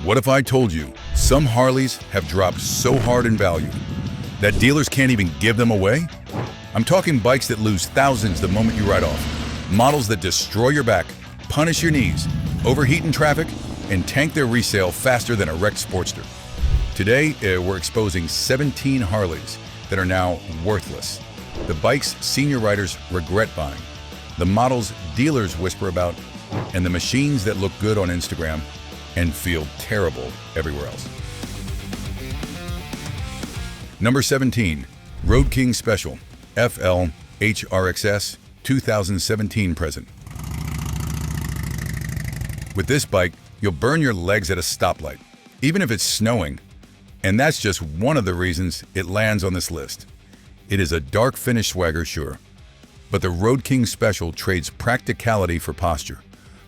What if I told you some Harleys have dropped so hard in value that dealers can't even give them away? I'm talking bikes that lose thousands the moment you ride off, models that destroy your back, punish your knees, overheat in traffic, and tank their resale faster than a wrecked Sportster. Today, we're exposing 17 Harleys that are now worthless. The bikes senior riders regret buying, the models dealers whisper about, and the machines that look good on Instagram and feel terrible everywhere else. Number 17, Road King Special, FL HRXS 2017 present. With this bike, you'll burn your legs at a stoplight, even if it's snowing. And that's just one of the reasons it lands on this list. It is a dark finish swagger, sure, but the Road King Special trades practicality for posture,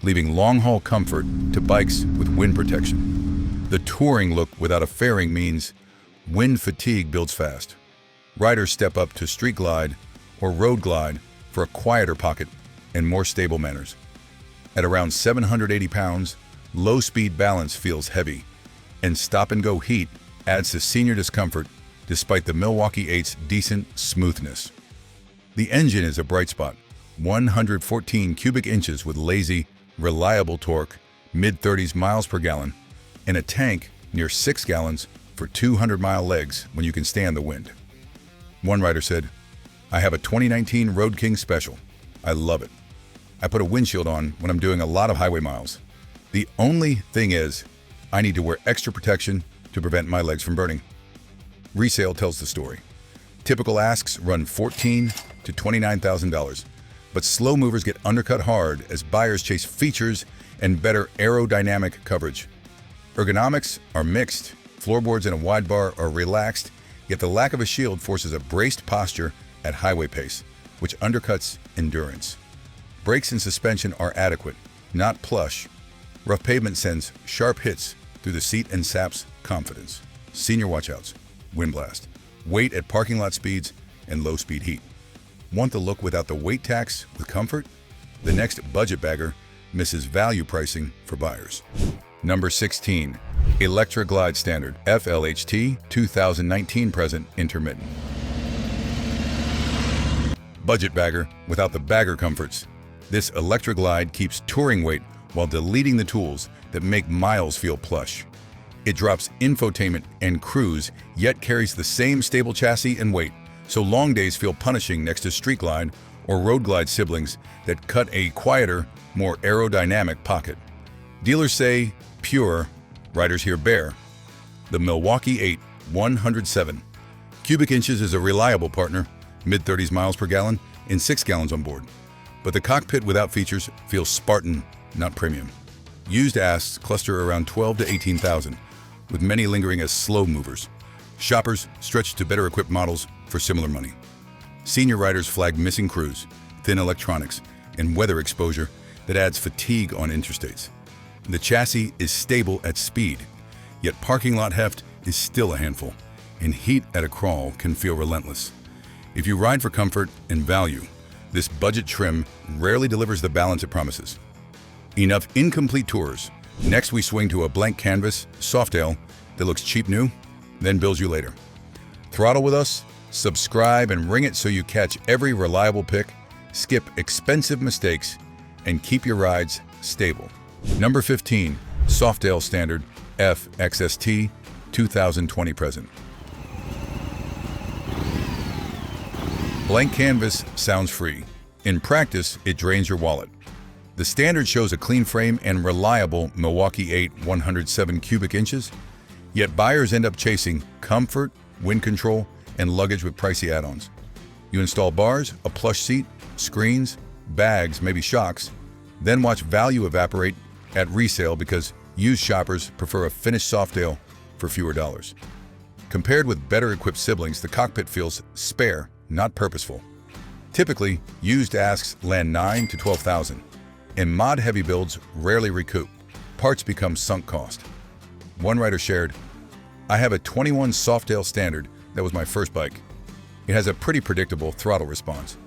leaving long-haul comfort to bikes with wind protection. The touring look without a fairing means wind fatigue builds fast. Riders step up to street glide or road glide for a quieter pocket and more stable manners. At around 780 pounds, low-speed balance feels heavy, and stop-and-go heat adds to senior discomfort despite the Milwaukee 8's decent smoothness. The engine is a bright spot, 114 cubic inches with lazy, reliable torque, mid-30s miles per gallon, and a tank near 6 gallons for 200-mile legs when you can stand the wind. One rider said, "I have a 2019 Road King Special. I love it. I put a windshield on when I'm doing a lot of highway miles. The only thing is, I need to wear extra protection to prevent my legs from burning." Resale tells the story. Typical asks run $14,000 to $29,000, but slow movers get undercut hard as buyers chase features and better aerodynamic coverage. Ergonomics are mixed. Floorboards and a wide bar are relaxed, yet the lack of a shield forces a braced posture at highway pace, which undercuts endurance. Brakes and suspension are adequate, not plush. Rough pavement sends sharp hits through the seat and saps confidence. Senior watchouts, wind blast, weight at parking lot speeds, and low-speed heat. Want the look without the weight tax with comfort? The next budget bagger misses value pricing for buyers. Number 16, Electra Glide Standard, FLHT 2019 present intermittent. Budget bagger without the bagger comforts. This Electra Glide keeps touring weight while deleting the tools that make miles feel plush. It drops infotainment and cruise, yet carries the same stable chassis and weight, so long days feel punishing next to Street Glide or Road Glide siblings that cut a quieter, more aerodynamic pocket. Dealers say pure, riders hear bare. The Milwaukee 8 107 cubic inches is a reliable partner, mid-30s miles per gallon and 6 gallons on board. But the cockpit without features feels Spartan, not premium. Used asks cluster around 12 to 18,000, with many lingering as slow movers. Shoppers stretch to better equipped models for similar money. Senior riders flag missing cruise, thin electronics, and weather exposure that adds fatigue on interstates. The chassis is stable at speed, yet parking lot heft is still a handful, and heat at a crawl can feel relentless. If you ride for comfort and value, this budget trim rarely delivers the balance it promises. Enough incomplete tours. Next we swing to a blank canvas Softail that looks cheap new, then bills you later. Throttle with us, subscribe and ring it so you catch every reliable pick, skip expensive mistakes, and keep your rides stable. Number 15, Softail Standard FXST 2020 present. Blank canvas sounds free. In practice, it drains your wallet. The Standard shows a clean frame and reliable Milwaukee 8 107 cubic inches, yet buyers end up chasing comfort, wind control, and luggage with pricey add-ons. You install bars, a plush seat, screens, bags, maybe shocks, then watch value evaporate at resale because used shoppers prefer a finished Softail for fewer dollars. Compared with better equipped siblings, the cockpit feels spare, not purposeful. Typically, used asks land $9,000 to $12,000, and mod-heavy builds rarely recoup. Parts become sunk cost. One rider shared, "I have a 21 Softail Standard that was my first bike. It has a pretty predictable throttle response.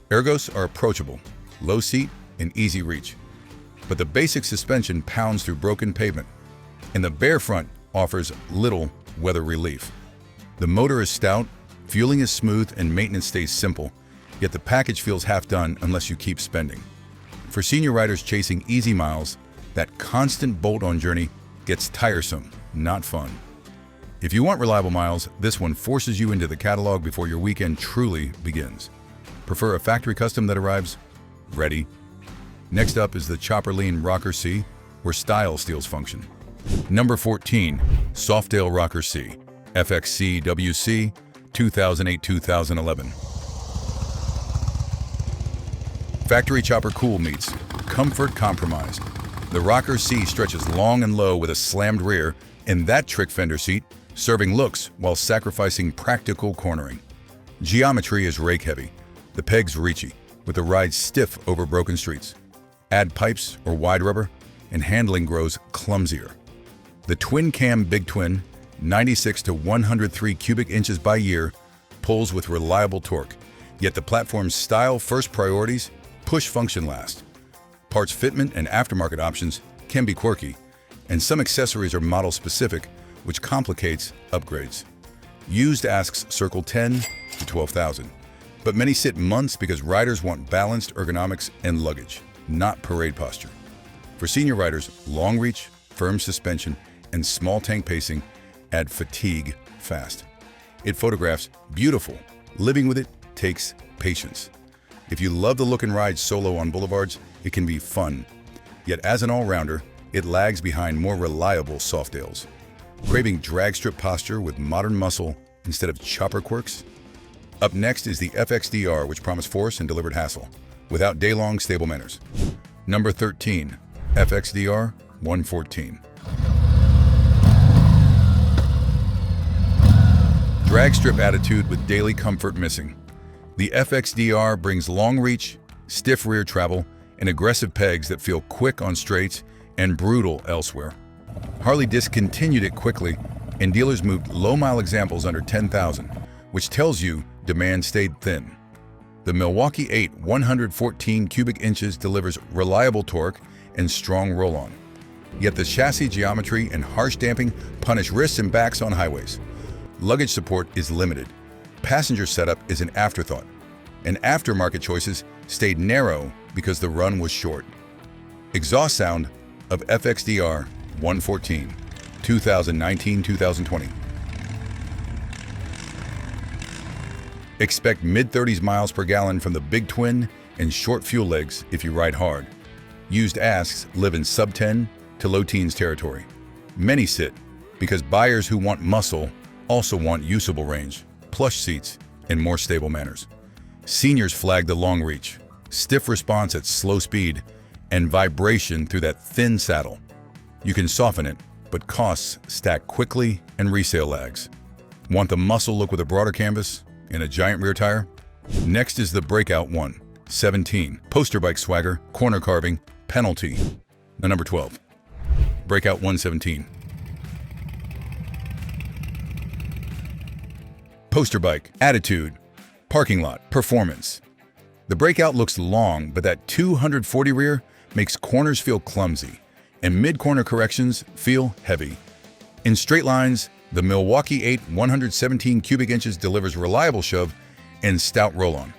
Ergos are approachable, low seat, and easy reach. But the basic suspension pounds through broken pavement. and the bare front offers little weather relief. The motor is stout, fueling is smooth, and maintenance stays simple, yet the package feels half done unless you keep spending. For senior riders chasing easy miles, that constant bolt-on journey gets tiresome, not fun. If you want reliable miles, this one forces you into the catalog before your weekend truly begins. Prefer a factory custom that arrives ready? Next up is the Chopper Lean Rocker C, where style steals function. Number 14, Softail Rocker C, FXCWC, 2008-2011. Factory chopper cool meets comfort compromised. The Rocker C stretches long and low with a slammed rear, and that trick fender seat serving looks while sacrificing practical cornering. Geometry is rake-heavy, the pegs reachy, with the ride stiff over broken streets. Add pipes or wide rubber, and handling grows clumsier. The twin-cam Big Twin, 96 to 103 cubic inches by year, pulls with reliable torque, yet the platform's style-first priorities push function last. Parts fitment and aftermarket options can be quirky, and some accessories are model-specific, which complicates upgrades. Used asks circle 10 to 12,000, but many sit months because riders want balanced ergonomics and luggage, not parade posture. For senior riders, long reach, firm suspension, and small tank pacing add fatigue fast. It photographs beautiful. Living with it takes patience. If you love the look and ride solo on boulevards, it can be fun. Yet as an all-rounder, it lags behind more reliable Softails. Craving drag strip posture with modern muscle instead of chopper quirks? Up next is the FXDR, which promised force and delivered hassle, without day-long stable manners. Number 13, FXDR 114. Drag strip attitude with daily comfort missing. The FXDR brings long reach, stiff rear travel, and aggressive pegs that feel quick on straights and brutal elsewhere. Harley discontinued it quickly, and dealers moved low-mile examples under 10,000, which tells you demand stayed thin. The Milwaukee 8 114 cubic inches delivers reliable torque and strong roll-on. Yet the chassis geometry and harsh damping punish wrists and backs on highways. Luggage support is limited. Passenger setup is an afterthought, and aftermarket choices stayed narrow because the run was short. Exhaust sound of FXDR 114, 2019-2020. Expect mid-30s miles per gallon from the Big Twin and short fuel legs if you ride hard. Used asks live in sub-10 to low teens territory. Many sit because buyers who want muscle also want usable range, plush seats, and more stable manners. Seniors flag the long reach, stiff response at slow speed, and vibration through that thin saddle. You can soften it, but costs stack quickly and resale lags. Want the muscle look with a broader canvas and a giant rear tire? Next is the Breakout 117, poster bike swagger, corner carving, penalty. The number 12, Breakout 117. Poster bike, attitude, parking lot, performance. The Breakout looks long, but that 240 rear makes corners feel clumsy and mid-corner corrections feel heavy. In straight lines, the Milwaukee 8 117 cubic inches delivers reliable shove and stout roll-on.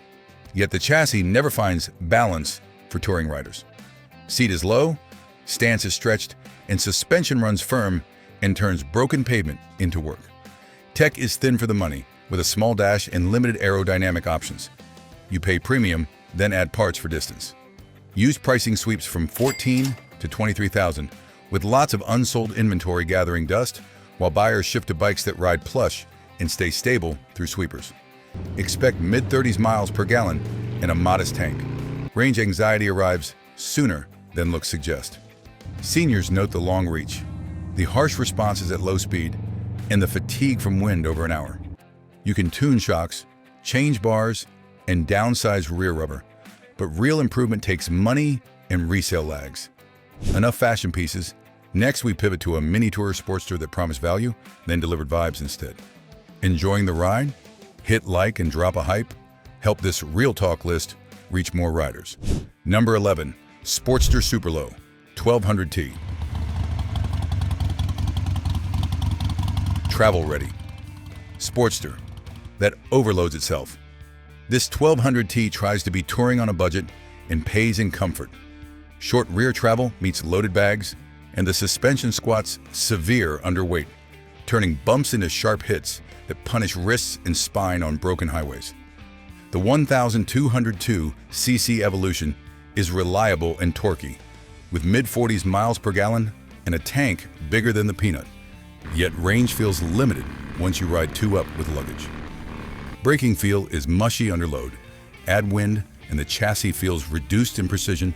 Yet the chassis never finds balance for touring riders. Seat is low, stance is stretched, and suspension runs firm and turns broken pavement into work. Tech is thin for the money, with a small dash and limited aerodynamic options. You pay premium, then add parts for distance. Used pricing sweeps from 14 to 23,000, with lots of unsold inventory gathering dust, while buyers shift to bikes that ride plush and stay stable through sweepers. Expect mid-30s miles per gallon and a modest tank. Range anxiety arrives sooner than looks suggest. Seniors note the long reach, the harsh responses at low speed, and the fatigue from wind over an hour. You can tune shocks, change bars, and downsize rear rubber, but real improvement takes money and resale lags. Enough fashion pieces. Next, we pivot to a mini tourer sportster that promised value, then delivered vibes instead. Enjoying the ride? Hit like and drop a hype. Help this Real Talk list reach more riders. Number 11, Sportster Super Low, 1200T. travel-ready. Sportster, that overloads itself. This 1200T tries to be touring on a budget and pays in comfort. Short rear travel meets loaded bags, and the suspension squats severe underweight, turning bumps into sharp hits that punish wrists and spine on broken highways. The 1202cc Evolution is reliable and torquey, with mid-40s miles per gallon and a tank bigger than the Peanut. Yet range feels limited once you ride 2 up with luggage. Braking feel is mushy under load. Add wind and the chassis feels reduced in precision,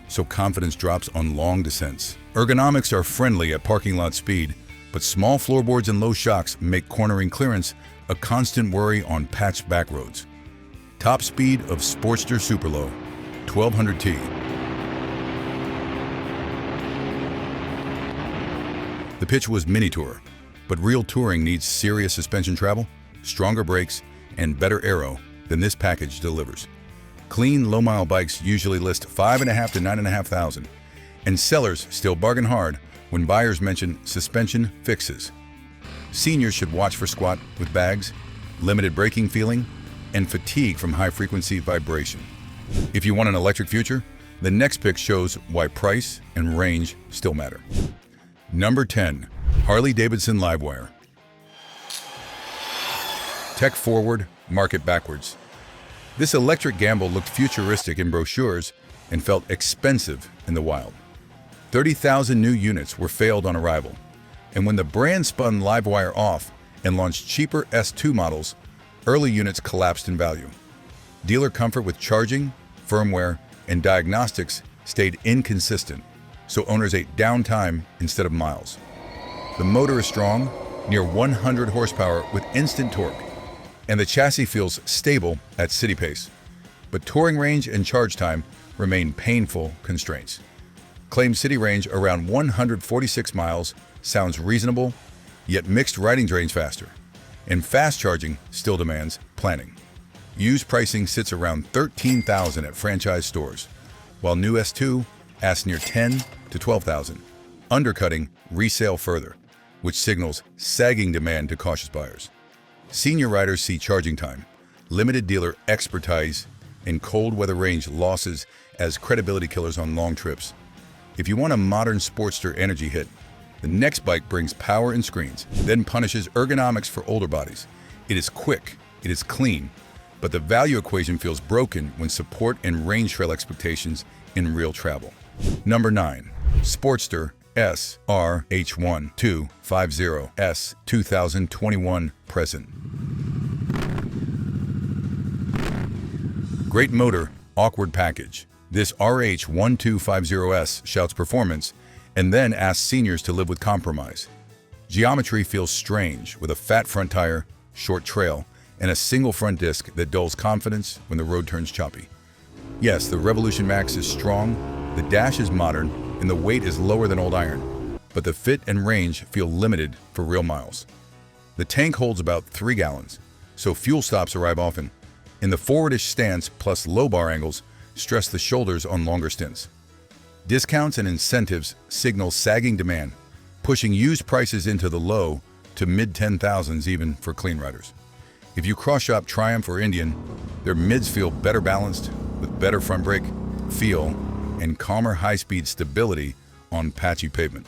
so confidence drops on long descents. Ergonomics are friendly at parking lot speed, but small floorboards and low shocks make cornering clearance a constant worry on patched back roads. Top speed of Sportster Superlow, 1200T. The pitch was mini tour, but real touring needs serious suspension travel, stronger brakes, and better aero than this package delivers. Clean, low-mile bikes usually list $5,500 to $9,500, and sellers still bargain hard when buyers mention suspension fixes. Seniors should watch for squat with bags, limited braking feeling, and fatigue from high-frequency vibration. If you want an electric future, the next pick shows why price and range still matter. Number 10. Harley-Davidson Livewire. Tech forward, market backwards. This electric gamble looked futuristic in brochures and felt expensive in the wild. 30,000 new units were failed on arrival, and when the brand spun Livewire off and launched cheaper S2 models, early units collapsed in value. Dealer comfort with charging, firmware, and diagnostics stayed inconsistent, so owners ate downtime instead of miles. The motor is strong, near 100 horsepower with instant torque, and the chassis feels stable at city pace. But touring range and charge time remain painful constraints. Claimed city range around 146 miles sounds reasonable, yet mixed riding drains faster, and fast charging still demands planning. Used pricing sits around $13,000 at franchise stores, while new S2 asks near $10,000 to $12,000, undercutting resale further, which signals sagging demand to cautious buyers. Senior riders see charging time, limited dealer expertise, and cold weather range losses as credibility killers on long trips. If you want a modern Sportster energy hit, the next bike brings power and screens, then punishes ergonomics for older bodies. It is quick, it is clean, but the value equation feels broken when support and range trail expectations in real travel. Number 9. Sportster SRH1250S 2021 present. Great motor, awkward package. This RH1250S shouts performance and then asks seniors to live with compromise. Geometry feels strange with a fat front tire, short trail, and a single front disc that dulls confidence when the road turns choppy. Yes, the Revolution Max is strong, the dash is modern, and the weight is lower than old iron, but the fit and range feel limited for real miles. The tank holds about 3 gallons, so fuel stops arrive often, and the forwardish stance plus low bar angles stress the shoulders on longer stints. Discounts and incentives signal sagging demand, pushing used prices into the low to mid-10,000s even for clean riders. If you cross-shop Triumph or Indian, their mids feel better balanced with better front brake, feel, and calmer high-speed stability on patchy pavement.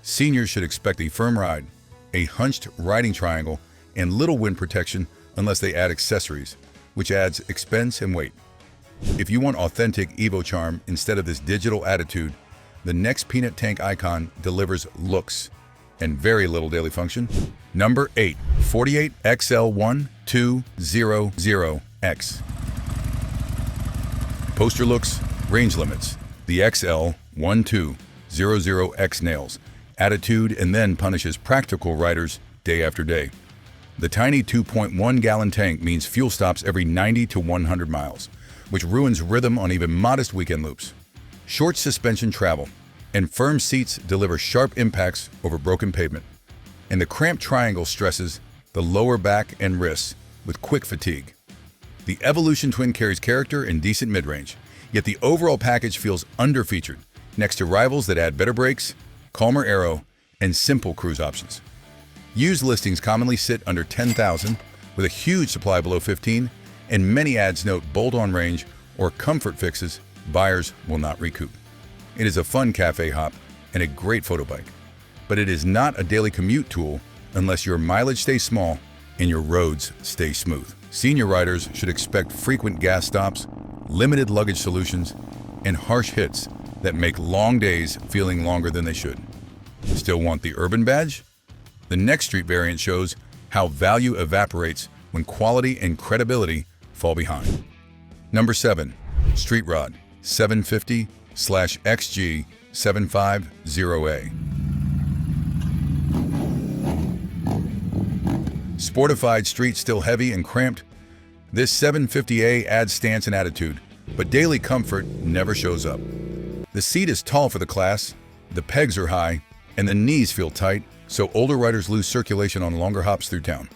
Seniors should expect a firm ride, a hunched riding triangle, and little wind protection unless they add accessories, which adds expense and weight. If you want authentic Evo charm instead of this digital attitude, the next Peanut tank icon delivers looks and very little daily function. Number 8. 48 XL1200X. Poster looks, range limits. The XL1200X nails attitude and then punishes practical riders day after day. The tiny 2.1-gallon tank means fuel stops every 90 to 100 miles, which ruins rhythm on even modest weekend loops. Short suspension travel and firm seats deliver sharp impacts over broken pavement, and the cramped triangle stresses the lower back and wrists with quick fatigue. The Evolution Twin carries character and decent mid-range, yet the overall package feels under-featured next to rivals that add better brakes, calmer aero, and simple cruise options. Used listings commonly sit under 10,000, with a huge supply below 15, and many ads note bolt-on range or comfort fixes buyers will not recoup. It is a fun cafe hop and a great photo bike, but it is not a daily commute tool unless your mileage stays small and your roads stay smooth. Senior riders should expect frequent gas stops, limited luggage solutions, and harsh hits that make long days feeling longer than they should. Still want the urban badge? The next street variant shows how value evaporates when quality and credibility fall behind. Number 7. Street Rod 750/XG750A. Sportified street still heavy and cramped, this 750A adds stance and attitude, but daily comfort never shows up. The seat is tall for the class, the pegs are high, and the knees feel tight, so older riders lose circulation on longer hops through town.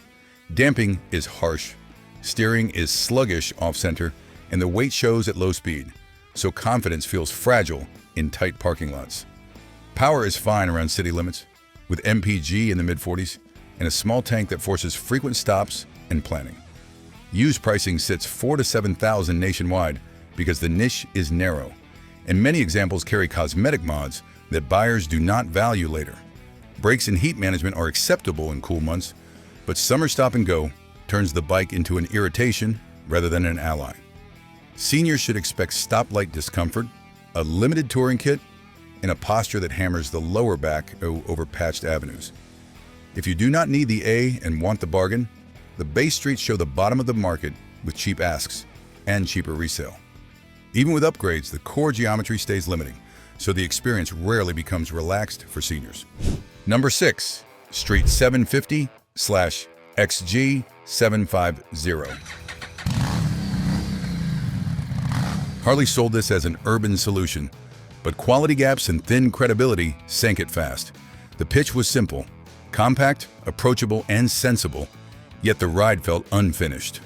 Damping is harsh, steering is sluggish off-center, and the weight shows at low speed, so confidence feels fragile in tight parking lots. Power is fine around city limits, with MPG in the mid-40s, and a small tank that forces frequent stops and planning. Used pricing sits $4,000 to $7,000 nationwide because the niche is narrow, and many examples carry cosmetic mods that buyers do not value later. Brakes and heat management are acceptable in cool months, but summer stop and go turns the bike into an irritation rather than an ally. Seniors should expect stoplight discomfort, a limited touring kit, and a posture that hammers the lower back over patched avenues. If you do not need the A and want the bargain, the base streets show the bottom of the market with cheap asks and cheaper resale. Even with upgrades, the core geometry stays limiting, so the experience rarely becomes relaxed for seniors. Number 6. Street 750/XG750. Harley sold this as an urban solution, but quality gaps and thin credibility sank it fast. The pitch was simple, compact, approachable, and sensible, yet the ride felt unfinished.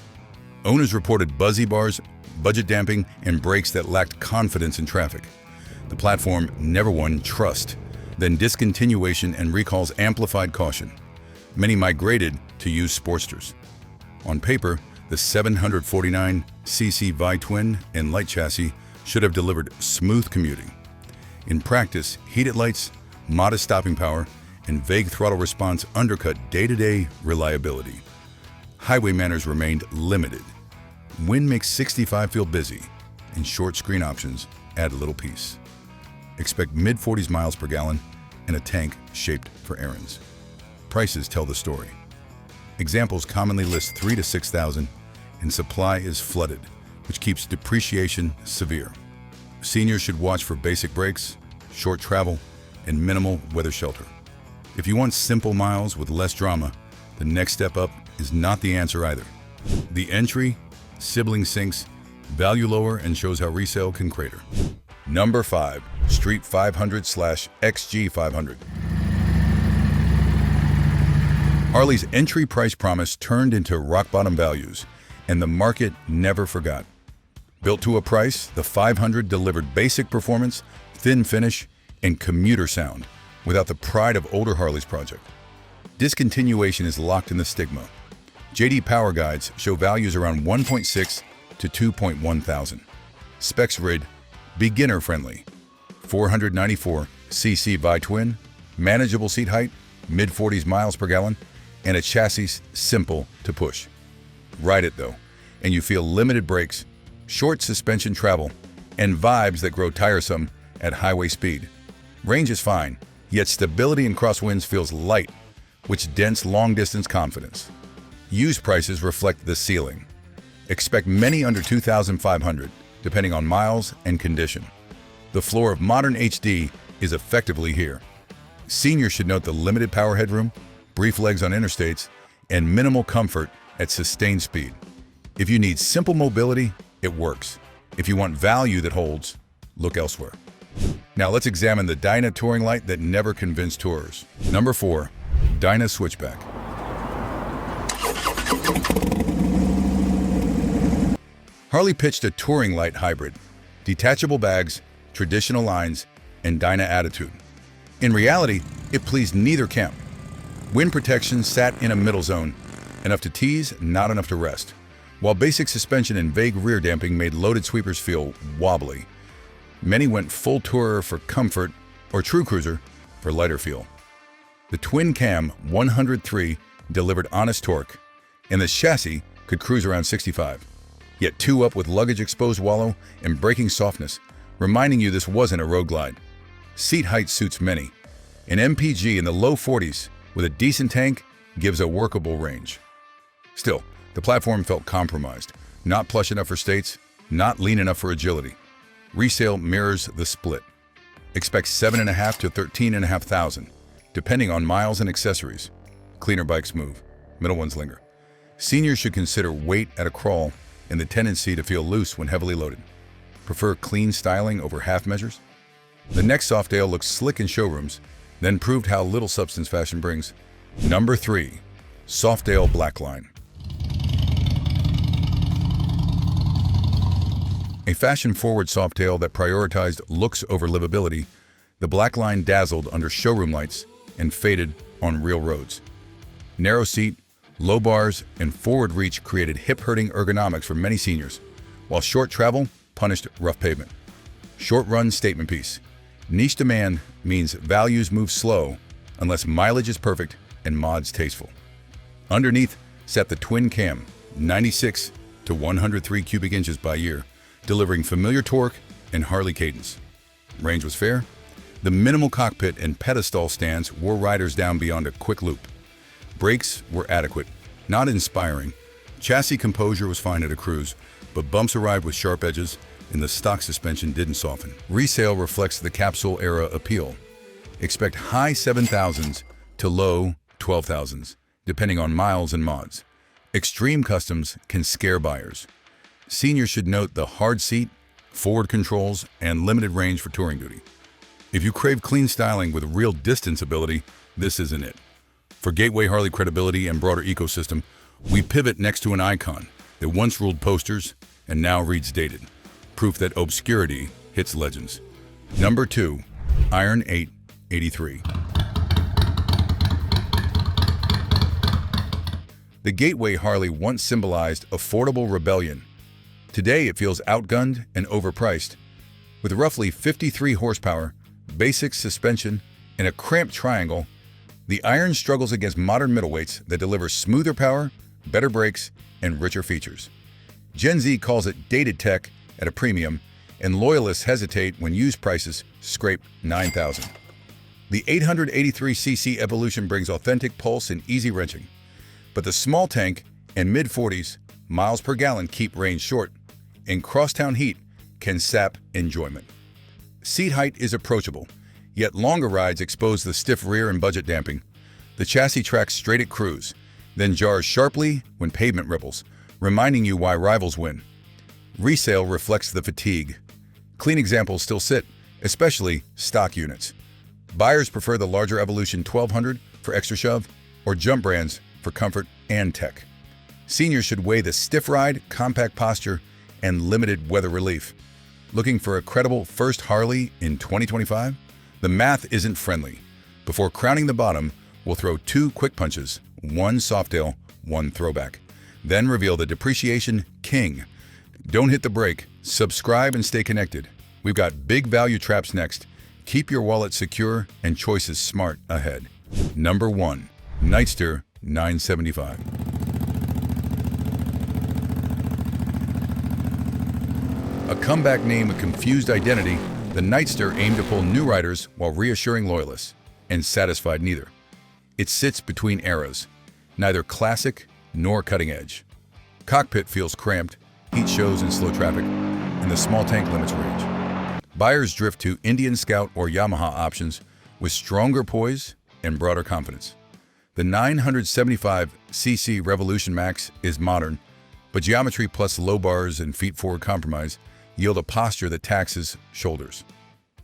Owners reported buzzy bars, budget damping, and brakes that lacked confidence in traffic. The platform never won trust, then discontinuation and recalls amplified caution. Many migrated to use Sportsters. On paper, the 749cc V-twin and light chassis should have delivered smooth commuting. In practice, heated lights, modest stopping power, and vague throttle response undercut day-to-day reliability. Highway manners remained limited. Wind makes 65 feel busy, and short screen options add a little peace. Expect mid-40s miles per gallon and a tank shaped for errands. Prices tell the story. Examples commonly list $3,000 to $6,000, and supply is flooded, which keeps depreciation severe. Seniors should watch for basic brakes, short travel, and minimal weather shelter. If you want simple miles with less drama, the next step up is not the answer either. The entry, sibling sinks, value lower, and shows how resale can crater. Number 5. Street 500/XG500. Harley's entry price promise turned into rock-bottom values, and the market never forgot. Built to a price, the 500 delivered basic performance, thin finish, and commuter sound, without the pride of older Harley's project. Discontinuation is locked in the stigma. JD Power Guides show values around 1.6 to 2.1 thousand. Specs read, beginner friendly, 494cc V-twin, manageable seat height, mid-40s miles per gallon, and a chassis simple to push. Ride it though, and you feel limited brakes, short suspension travel, and vibes that grow tiresome at highway speed. Range is fine, yet stability in crosswinds feels light, which dents long-distance confidence. Used prices reflect the ceiling. Expect many under $2,500, depending on miles and condition. The floor of modern HD is effectively here. Seniors should note the limited power headroom, brief legs on interstates, and minimal comfort at sustained speed. If you need simple mobility, it works. If you want value that holds, look elsewhere. Now let's examine the Dyna touring light that never convinced tourers. Number 4. Dyna Switchback. Harley pitched a touring light hybrid, detachable bags, traditional lines, and Dyna attitude. In reality, it pleased neither camp. Wind protection sat in a middle zone, enough to tease, not enough to rest. While basic suspension and vague rear damping made loaded sweepers feel wobbly, many went full tourer for comfort or true cruiser for lighter feel. The twin cam 103 delivered honest torque, and the chassis could cruise around 65. Yet two up with luggage exposed wallow and braking softness, reminding you this wasn't a road glide. Seat height suits many. An MPG in the low 40s with a decent tank gives a workable range. Still, the platform felt compromised, not plush enough for states, not lean enough for agility. Resale mirrors the split. Expect $7,500 to $13,500, depending on miles and accessories. Cleaner bikes move, middle ones linger. Seniors should consider weight at a crawl and the tendency to feel loose when heavily loaded. Prefer clean styling over half measures? The next Softail looks slick in showrooms, then proved how little substance fashion brings. Number 3. Softail Blackline. A fashion-forward Softail that prioritized looks over livability, the Blackline dazzled under showroom lights and faded on real roads. Narrow seat, low bars, and forward reach created hip-hurting ergonomics for many seniors, while short travel punished rough pavement. Short-run statement piece. Niche demand means values move slow unless mileage is perfect and mods tasteful. Underneath sat the twin cam, 96 to 103 cubic inches by year, delivering familiar torque and Harley cadence. Range was fair. The minimal cockpit and pedestal stands wore riders down beyond a quick loop. Brakes were adequate, not inspiring. Chassis composure was fine at a cruise, but bumps arrived with sharp edges, and the stock suspension didn't soften. Resale reflects the capsule era appeal. Expect high 7,000s to low 12,000s, depending on miles and mods. Extreme customs can scare buyers. Seniors should note the hard seat, forward controls, and limited range for touring duty. If you crave clean styling with real distance ability, this isn't it. For Gateway Harley credibility and broader ecosystem, we pivot next to an icon that once ruled posters and now reads dated. Proof that obscurity hits legends. Number 2. Iron 883. The Gateway Harley once symbolized affordable rebellion. Today it feels outgunned and overpriced. With roughly 53 horsepower, basic suspension, and a cramped triangle, the Iron struggles against modern middleweights that deliver smoother power, better brakes, and richer features. Gen Z calls it dated tech at a premium, and loyalists hesitate when used prices scrape $9,000. The 883cc Evolution brings authentic pulse and easy wrenching, but the small tank and mid-40s miles per gallon keep range short, and crosstown heat can sap enjoyment. Seat height is approachable, yet longer rides expose the stiff rear and budget damping. The chassis tracks straight at cruise, then jars sharply when pavement ripples, reminding you why rivals win. Resale reflects the fatigue. Clean examples still sit, especially stock units. Buyers prefer the larger Evolution 1200 for extra shove or jump brands for comfort and tech. Seniors should weigh the stiff ride, compact posture, and limited weather relief. Looking for a credible first Harley in 2025? The math isn't friendly. Before crowning the bottom, we'll throw 2 quick punches, 1 Softail, 1 throwback. Then reveal the depreciation king. Don't hit the brake, subscribe and stay connected. We've got big value traps next. Keep your wallet secure and choices smart ahead. Number 1. Nightster 975. A comeback name with confused identity, the Nightster aimed to pull new riders while reassuring loyalists, and satisfied neither. It sits between eras, neither classic nor cutting edge. Cockpit feels cramped, heat shows in slow traffic, and the small tank limits range. Buyers drift to Indian Scout or Yamaha options with stronger poise and broader confidence. The 975cc Revolution Max is modern, but geometry plus low bars and feet-forward compromise yield a posture that taxes shoulders.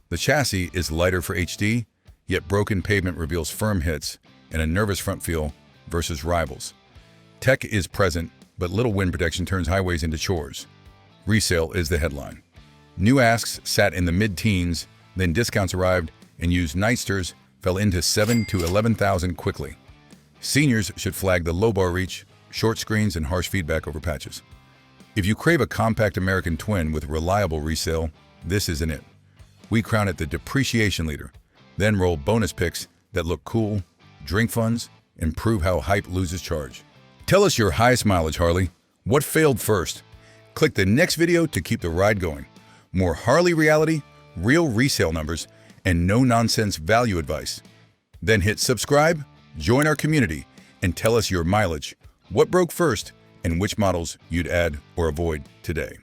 The chassis is lighter for HD, yet broken pavement reveals firm hits and a nervous front feel versus rivals. Tech is present, but little wind protection turns highways into chores. Resale is the headline. New asks sat in the mid-teens, then discounts arrived, and used Nightsters fell into $7,000 to $11,000 quickly. Seniors should flag the low bar reach, short screens, and harsh feedback over patches. If you crave a compact American twin with reliable resale, this isn't it. We crown it the depreciation leader, then roll bonus picks that look cool, drink funds, and prove how hype loses charge. Tell us your highest mileage, Harley. What failed first? Click the next video to keep the ride going. More Harley reality, real resale numbers, and no-nonsense value advice. Then hit subscribe, join our community, and tell us your mileage, what broke first, and which models you'd add or avoid today.